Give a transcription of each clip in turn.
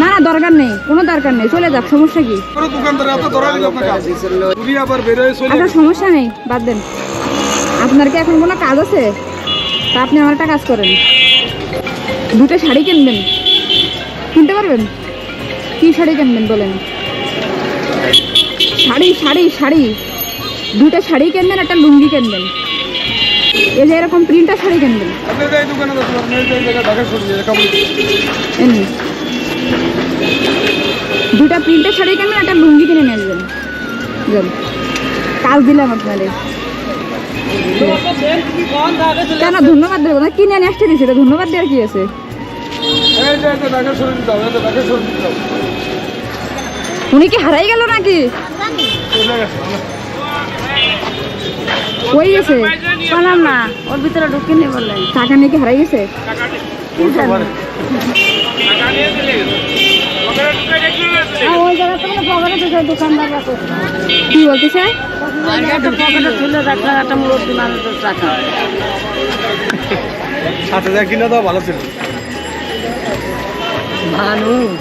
না না দরকার নেই, কোনো দরকার নেই, চলে যাক, সমস্যা কি? আচ্ছা সমস্যা নেই, বাদ দেন। আপনার কি এখন কোনো কাজ আছে? তা আপনি আমার একটা কাজ করেন, দুটো শাড়ি কিনবেন, কিনতে পারবেন? কি শাড়ি কিনবেন বলেন? শাড়ি শাড়ি শাড়ি দুটো শাড়ি কিনবেন, একটা লুঙ্গি কিনবেন, এই যে এরকম প্রিন্টার শাড়ি কিনবেন। এমনি দুটা প্রিন্টের শাড়ি কিনবেন, একটা লুঙ্গি কিনে নিয়ে আসবেন। কাজ দিলাম আপনাদের। কেন ধন্যবাদ দেবো না? কিনে নিয়ে আসতে দিচ্ছে, ধন্যবাদ দেওয়ার কি আছে? উনি কি হারাই গেল নাকি? ওই গেছে বললাম না, ওর ভিতরে ঢুকিনি বললেন। টাকা নিয়ে কি হারাই গেছে? কি বলতেছে?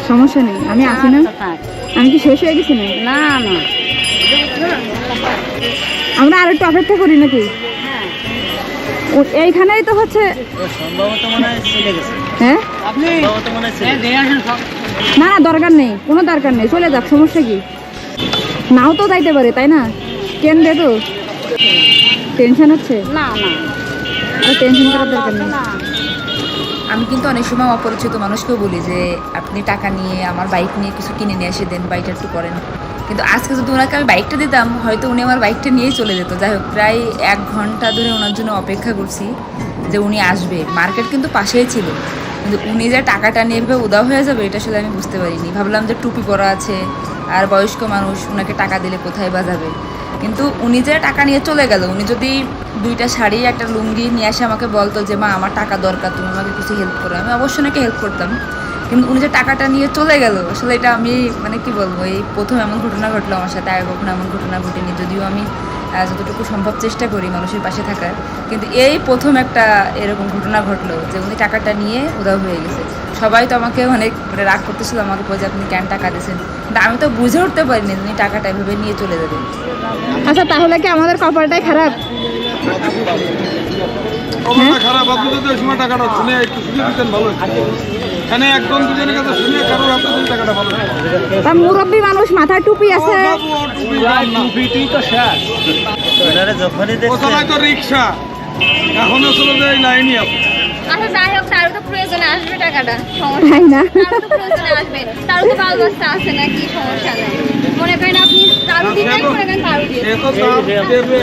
সমস্যা নেই, আমি আছি না। আমি কি শেষ হয়ে গেছি না? না না, আমরা আর একটু অপেক্ষা করি নাকি? এইখানেই তো হচ্ছে। হ্যাঁ না না দরকার নেই, কোনো দরকার নেই, চলে যাক, সমস্যা কি? নাও তো যাইতে পারে, তাই না? কেন দে তো টেনশন হচ্ছে? না না টেনশন করার দরকার নেই। আমি কিন্তু অনেক সময় অপরিচিত মানুষকেও বলি যে আপনি টাকা নিয়ে আমার বাইক নিয়ে কিছু কিনে নিয়ে এসে দেন, বাইকটা একটু করেন। কিন্তু আজকে যদি ওনাকে আমি বাইকটা দিতাম, হয়তো উনি আমার বাইকটা নিয়েই চলে যেত। যাই হোক, প্রায় 1 ঘন্টা ধরে ওনার জন্য অপেক্ষা করছি যে উনি আসবে। মার্কেট কিন্তু পাশেই ছিল, কিন্তু উনি যে টাকাটা নিয়ে এভাবে উদাও হয়ে যাবে এটা আসলে আমি বুঝতে পারিনি। ভাবলাম যে টুপি পরা আছে আর বয়স্ক মানুষ, ওনাকে টাকা দিলে কোথায় বা যাবে। কিন্তু উনি যে টাকা নিয়ে চলে গেল, উনি যদি 2টা শাড়ি একটা লুঙ্গি নিয়ে আসে আমাকে বলতো যে মা আমার টাকা দরকার, তুমি আমাকে কিছু হেল্প করো, আমি অবশ্যই ওনাকে হেল্প করতাম। কিন্তু উনি যে টাকাটা নিয়ে চলে গেল, আসলে এটা আমি মানে কি বলবো, এই প্রথম এমন ঘটনা ঘটলো আমার সাথে। আগে কখনো এমন ঘটনা ঘটেনি, যদিও আমি যতটুকু সম্ভব চেষ্টা করি মানুষের পাশে থাকার, কিন্তু এই প্রথম একটা এরকম ঘটনা ঘটলো যে উনি টাকাটা নিয়ে উধাও হয়ে গেছে। সবাই তো আমাকে অনেক মানে রাগ করতেছিল আমার উপর যে আপনি কেন টাকা দিয়েছেন, কিন্তু আমি তো বুঝে উঠতে পারিনি উনি টাকাটা এভাবে নিয়ে চলে যাবেন। আচ্ছা তাহলে কি আমাদের কপালটাই খারাপ? খারাপ, আপনি যদি ওই সময় টাকাটা শুনে একটু শুনে দিতেন ভালো হতো। এখানে একজন দুজনের কাছে শুনে কারোর হাতে যদি টাকাটা ভালো হতো। তা মুরব্বী মানুষ, মাথায় টুপি আছে। প্রথমে তো রিক্সা, এখনো চলে যায় লাইনই আপনি। আচ্ছা যাই হোক, তারও তো প্রয়োজনে আসবে টাকাটা, তাই না? তারও তো প্রয়োজনে আসবে, তারও তো বাল বাচ্চা আছে নাকি, সমস্যা নেই। মনে করেন আপনি তারও দিবেন, মনে করেন তারও দিয়ে সে তো তার দেবে।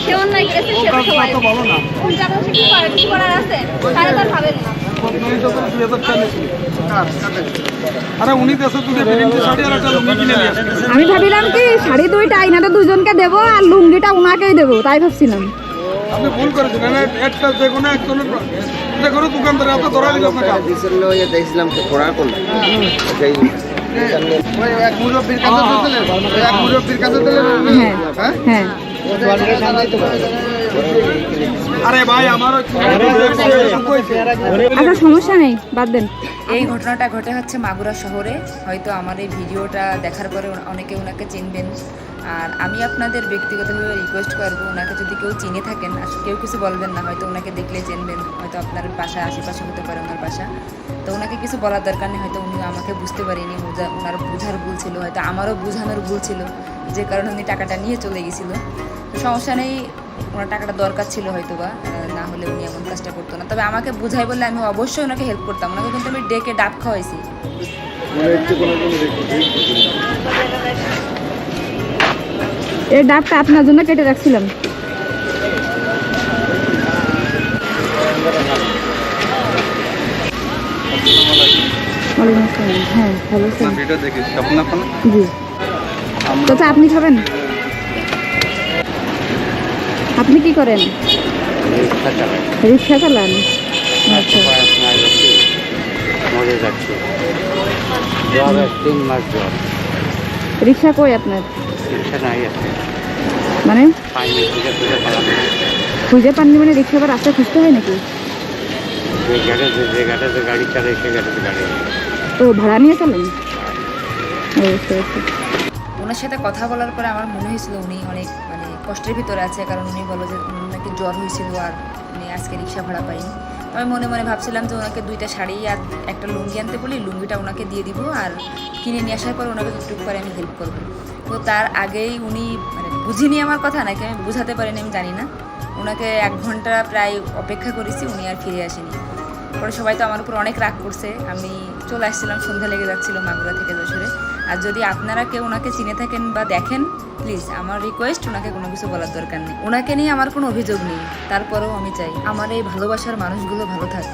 সে অন্যায় করেছে, সে তো সবাই ওর যখন সে কি করার আছে তারা তার ভাবেন না। আমি ভাবিলাম কি শাড়ি 2টা আইনাটা দুজনকে দেবো আর লুঙ্গিটা উনাকেই দেবো, তাই ভাবছিলাম। আপনি ভুল করেছেন, একটা যে কোনো একজনের যে কোনো দোকানদারে আপনি ধরা দিল আপনাকে দেখছিলাম তো পড়া করলাম। এক মুরব্বীর কাছে দিলেন, এক মুরব্বীর কাছে দিলেন। হ্যাঁ হ্যাঁ আরে ভাই আমার আচ্ছা সমস্যা নেই, বাদ দেন। এই ঘটনাটা ঘটে হচ্ছে মাগুরা শহরে। হয়তো আমার এই ভিডিওটা দেখার পরে অনেকে ওনাকে চিনবেন। আর আমি আপনাদের ব্যক্তিগতভাবে রিকোয়েস্ট করবো, ওনাকে যদি কেউ চিনে থাকেন, কেউ কিছু বলবেন না, হয়তো ওনাকে দেখলে চিনবেন, হয়তো আপনার বাসা আশেপাশে হতে পারে ওনার বাসা, তো ওনাকে কিছু বলার দরকার নেই। হয়তো উনি আমাকে বুঝতে পারিনি, ওনার বোঝার ভুল ছিল, হয়তো আমারও বোঝানোর ভুল ছিল, যে কারণে উনি টাকাটা নিয়ে চলে গেছিলো। তো সমস্যা নেই, ওনার টাকাটা দরকার ছিল হয়তো বা, না হলে উনি এমন কাজটা করতো না। তবে আমাকে বুঝাই বললে আমি অবশ্যই ওনাকে হেল্প করতাম। ওনাকে কিন্তু আমি ডেকে ডাব খাওয়াইছি। এই ডাবটা আপনার জন্য কেটে রাখছিলাম। হ্যাঁ ভালো জি। আচ্ছা আপনি খাবেন? আপনি কি করেন? রিক্সা চালান? আচ্ছা রিক্সা কই আপনার? মানে খুঁজে পাননি? মানে রিক্সা আবার রাস্তায় খুঁজতে হয় নাকি? যে গাড়িতে গাড়ি চালায় সে গাড়িতে গাড়ি ও ভাড়া নিয়ে চলেন? অবশ্যই। ওনার সাথে কথা বলার পরে আমার মনে হয়েছিল উনি অনেক মানে কষ্টের ভিতরে আছে, কারণ উনি বলো যে উনি নাকি জ্বর হয়েছিল আর উনি আজকে রিক্সা ভাড়া পাইনি। আমি মনে মনে ভাবছিলাম যে ওনাকে 2টা শাড়ি আর একটা লুঙ্গি আনতে বলি, লুঙ্গিটা ওনাকে দিয়ে দিব আর কিনে নিয়ে আসার পর ওনাকে টুকটুক করে আমি হেল্প করবো। তো তার আগেই উনি মানে বুঝিনি আমার কথা, নাকি আমি বুঝাতে পারিনি আমি জানি না, ওনাকে 1 ঘন্টা প্রায় অপেক্ষা করেছি, উনি আর ফিরে আসেনি। পরে সবাই তো আমার উপর অনেক রাগ করছে, আমি চলে আসছিলাম, সন্ধ্যা লেগে যাচ্ছিল মাগুরা থেকে যশোরে। আর যদি আপনারা কেউ ওনাকে চিনে থাকেন বা দেখেন, প্লিজ আমার রিকোয়েস্ট, ওনাকে কোনো কিছু বলার দরকার নেই। ওনাকে নিয়ে আমার কোনো অভিযোগ নেই, তারপরেও আমি চাই আমার এই ভালোবাসার মানুষগুলো ভালো থাক।